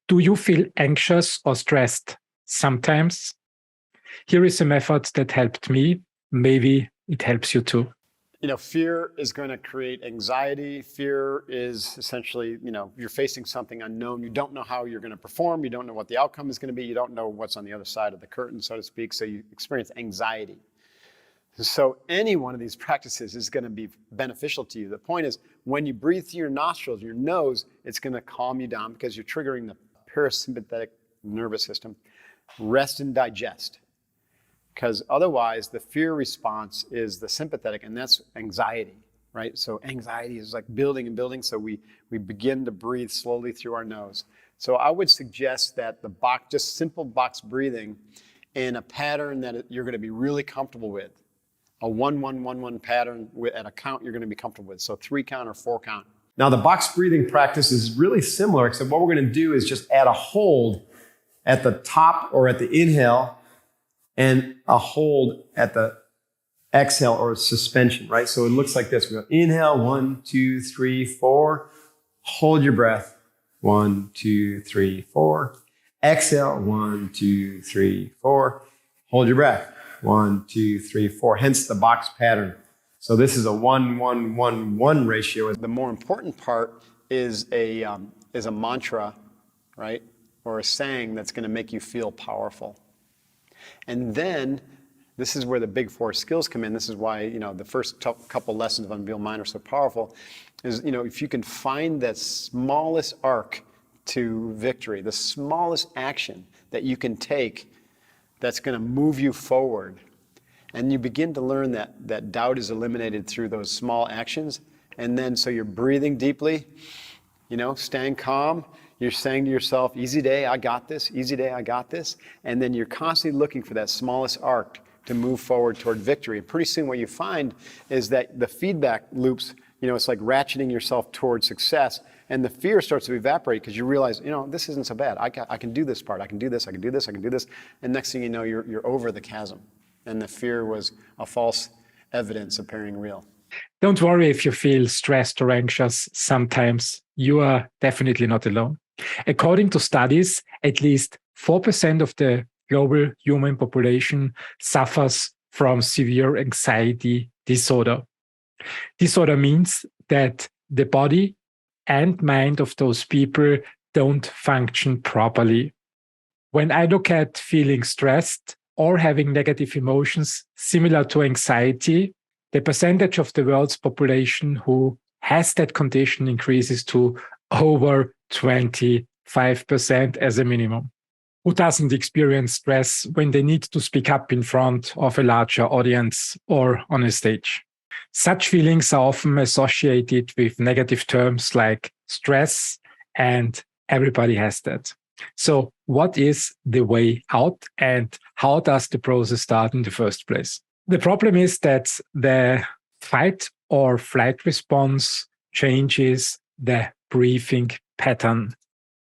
Do you feel anxious or stressed sometimes? Here is a method that helped me. Maybe it helps you too. Fear is going to create anxiety. Fear is essentially, you're facing something unknown. You don't know how you're going to perform. You don't know what the outcome is going to be. You don't know what's on the other side of the curtain, so to speak. So you experience anxiety. So any one of these practices is going to be beneficial to you. The point is, when you breathe through your nostrils, your nose, it's going to calm you down because you're triggering the parasympathetic nervous system. Rest and digest. Because otherwise, the fear response is the sympathetic, and that's anxiety, right? So anxiety is like building and building, so we begin to breathe slowly through our nose. So I would suggest that just simple box breathing in a pattern that you're going to be really comfortable with, a 1-1-1-1 pattern at a count you're going to be comfortable with, so 3 count or 4 count. Now, the box breathing practice is really similar, except what we're going to do is just add a hold at the top or at the inhale, and a hold at the exhale or suspension, right? So it looks like this. We go inhale, 1, 2, 3, 4. Hold your breath, 1, 2, 3, 4. Exhale, 1, 2, 3, 4. Hold your breath, 1, 2, 3, 4. Hence the box pattern. So this is a 1-1-1-1 ratio. The more important part is a mantra, right? Or a saying that's going to make you feel powerful. And then, this is where the big 4 skills come in. This is why, the first couple lessons of Unveiled Mind are so powerful, is, if you can find that smallest arc to victory, the smallest action that you can take that's going to move you forward, and you begin to learn that doubt is eliminated through those small actions, and then so you're breathing deeply, staying calm. You're saying to yourself, easy day, I got this. Easy day, I got this. And then you're constantly looking for that smallest arc to move forward toward victory. And pretty soon what you find is that the feedback loops, it's like ratcheting yourself towards success. And the fear starts to evaporate because you realize, this isn't so bad. I can do this part. I can do this. I can do this. I can do this. And next thing you know, you're over the chasm. And the fear was a false evidence appearing real. Don't worry if you feel stressed or anxious sometimes. You are definitely not alone. According to studies, at least 4% of the global human population suffers from severe anxiety disorder. Disorder means that the body and mind of those people don't function properly. When I look at feeling stressed or having negative emotions similar to anxiety, the percentage of the world's population who has that condition increases to over 25% as a minimum. Who doesn't experience stress when they need to speak up in front of a larger audience or on a stage? Such feelings are often associated with negative terms like stress, and everybody has that. So what is the way out, and how does the process start in the first place? The problem is that the fight or flight response changes the breathing pattern.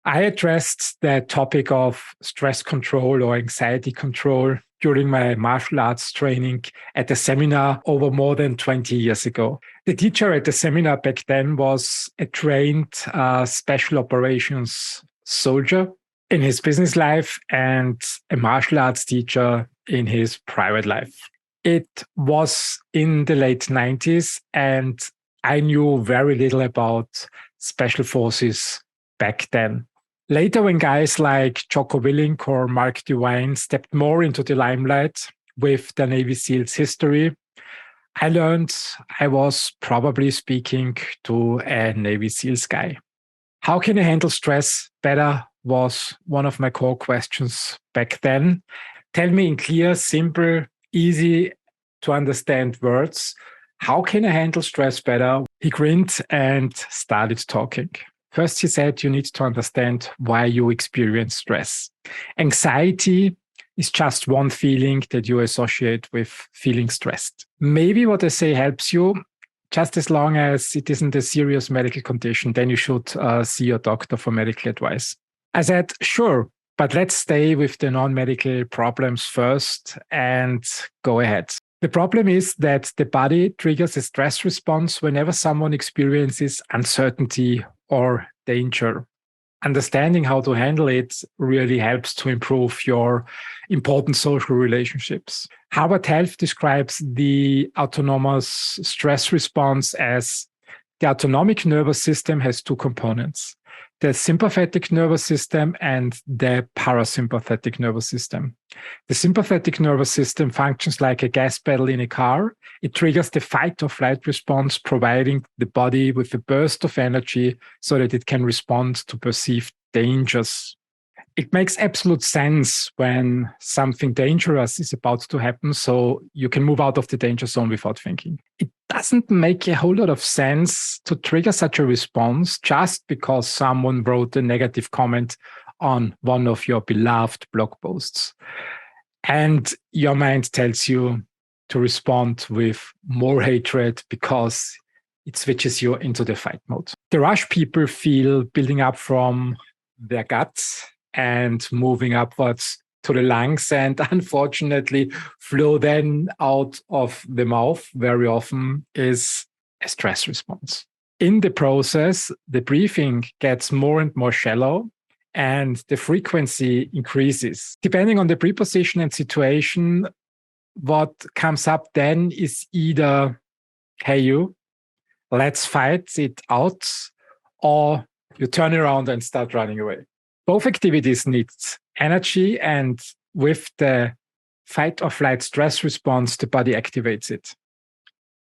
I addressed the topic of stress control or anxiety control during my martial arts training at a seminar over more than 20 years ago. The teacher at the seminar back then was a trained special operations soldier in his business life and a martial arts teacher in his private life. It was in the late 90s, and I knew very little about special forces back then. Later, when guys like Jocko Willink or Mark Devine stepped more into the limelight with the Navy SEALs history, I learned I was probably speaking to a Navy SEALs guy. How can I handle stress better was one of my core questions back then. Tell me in clear, simple, easy to understand words, how can I handle stress better? He grinned and started talking. First, he said you need to understand why you experience stress. Anxiety is just one feeling that you associate with feeling stressed. Maybe what I say helps you, just as long as it isn't a serious medical condition, then you should see your doctor for medical advice. I said, sure, but let's stay with the non-medical problems first and go ahead. The problem is that the body triggers a stress response whenever someone experiences uncertainty or danger. understanding how to handle it really helps to improve your important social relationships. Harvard Health describes the autonomous stress response as the autonomic nervous system has two components: the sympathetic nervous system and the parasympathetic nervous system. The sympathetic nervous system functions like a gas pedal in a car. It triggers the fight or flight response, providing the body with a burst of energy so that it can respond to perceived dangers. It makes absolute sense when something dangerous is about to happen, so you can move out of the danger zone without thinking. It doesn't make a whole lot of sense to trigger such a response just because someone wrote a negative comment on one of your beloved blog posts. And your mind tells you to respond with more hatred because it switches you into the fight mode. The rush people feel building up from their guts and moving upwards to the lungs, and unfortunately flow then out of the mouth very often is a stress response. In the process, the breathing gets more and more shallow and the frequency increases. Depending on the preposition and situation, what comes up then is either, hey you, let's fight it out, or you turn around and start running away. Both activities need energy, and with the fight or flight stress response, the body activates it.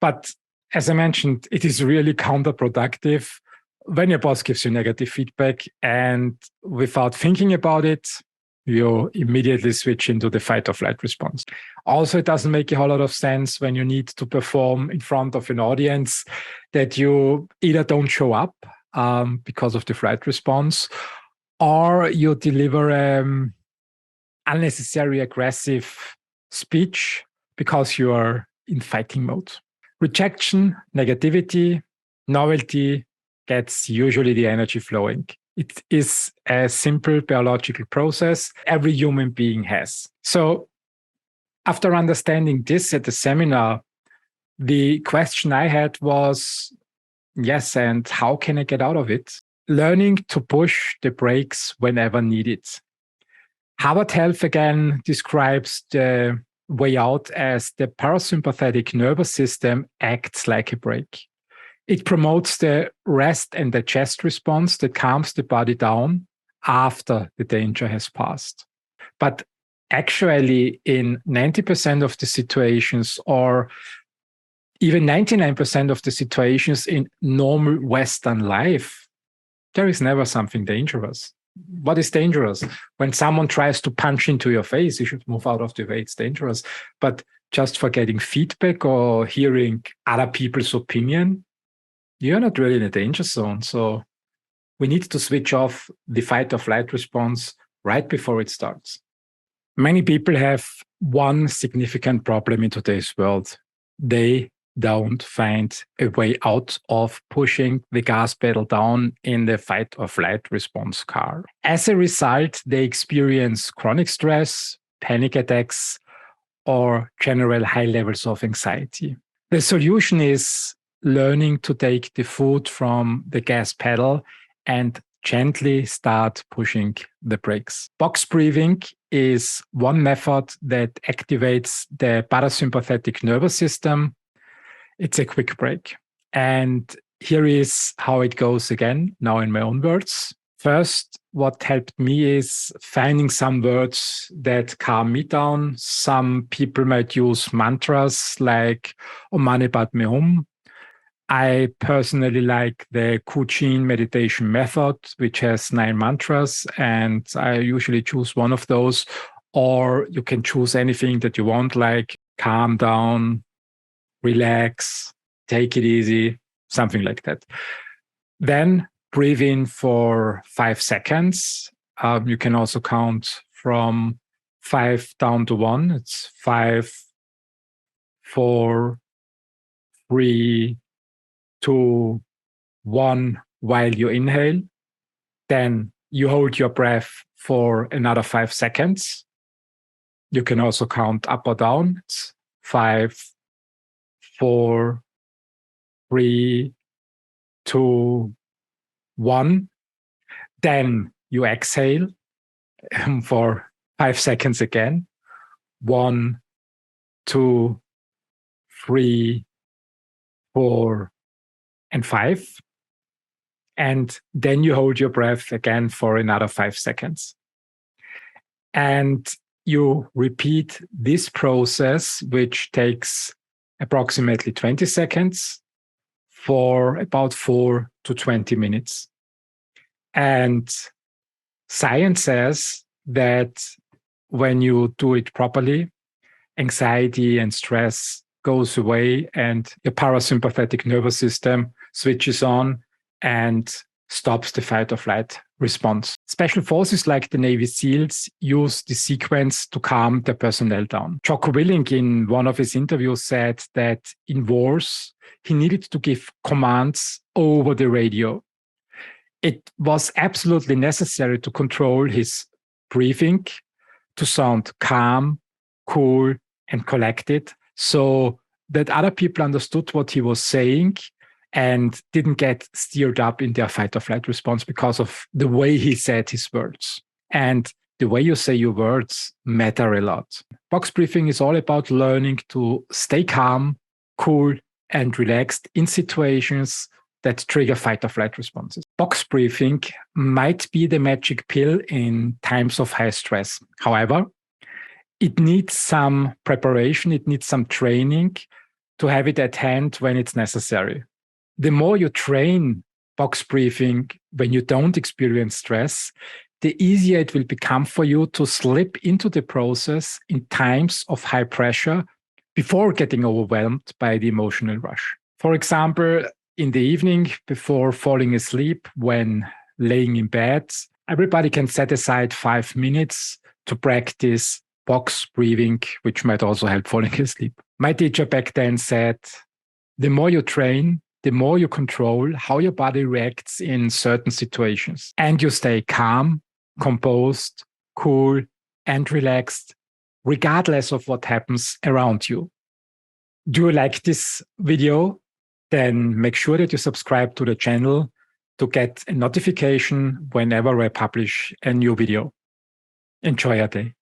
But as I mentioned, it is really counterproductive when your boss gives you negative feedback and without thinking about it, you immediately switch into the fight or flight response. Also, it doesn't make a whole lot of sense when you need to perform in front of an audience that you either don't show up because of the flight response, or you deliver unnecessary aggressive speech because you are in fighting mode. Rejection, negativity, novelty gets usually the energy flowing. It is a simple biological process every human being has. So after understanding this at the seminar, the question I had was, yes, and how can I get out of it? Learning to push the brakes whenever needed. Harvard Health again describes the way out as the parasympathetic nervous system acts like a brake. It promotes the rest and digest response that calms the body down after the danger has passed. But actually, in 90% of the situations, or even 99% of the situations in normal Western life, there is never something dangerous. What is dangerous? When someone tries to punch into your face, you should move out of the way. It's dangerous. But just for getting feedback or hearing other people's opinion, you're not really in a danger zone. So we need to switch off the fight or flight response right before it starts. Many people have one significant problem in today's world. They don't find a way out of pushing the gas pedal down in the fight or flight response car. As a result, they experience chronic stress, panic attacks, or general high levels of anxiety. The solution is learning to take the foot from the gas pedal and gently start pushing the brakes. Box breathing is one method that activates the parasympathetic nervous system. It's a quick break. And here is how it goes again, now in my own words. First, what helped me is finding some words that calm me down. Some people might use mantras like Om Mani Padme Hum. I personally like the Kuchin meditation method, which has 9 mantras, and I usually choose one of those. Or you can choose anything that you want, like calm down, relax, take it easy, something like that. Then breathe in for 5 seconds. You can also count from 5 down to 1. It's 5, 4, 3, 2, 1 while you inhale. Then you hold your breath for another 5 seconds. You can also count up or down. It's 5, 4, 3, 2, 1. Then you exhale for 5 seconds again. 1, 2, 3, 4, and 5. And then you hold your breath again for another 5 seconds. And you repeat this process, which takes approximately 20 seconds for about 4 to 20 minutes. And science says that when you do it properly, anxiety and stress goes away and your parasympathetic nervous system switches on and stops the fight or flight response. Special forces like the Navy SEALs use the sequence to calm their personnel down. Jocko Willink, in one of his interviews, said that in wars, he needed to give commands over the radio. It was absolutely necessary to control his breathing, to sound calm, cool, and collected, so that other people understood what he was saying and didn't get steered up in their fight or flight response because of the way he said his words. And the way you say your words matter a lot. Box breathing is all about learning to stay calm, cool, and relaxed in situations that trigger fight or flight responses. Box breathing might be the magic pill in times of high stress. However, it needs some preparation, it needs some training to have it at hand when it's necessary. The more you train box breathing when you don't experience stress, the easier it will become for you to slip into the process in times of high pressure before getting overwhelmed by the emotional rush. For example, in the evening before falling asleep, when laying in bed, everybody can set aside 5 minutes to practice box breathing, which might also help falling asleep. My teacher back then said, the more you train, the more you control how your body reacts in certain situations. And you stay calm, composed, cool, and relaxed, regardless of what happens around you. Do you like this video? Then make sure that you subscribe to the channel to get a notification whenever I publish a new video. Enjoy your day.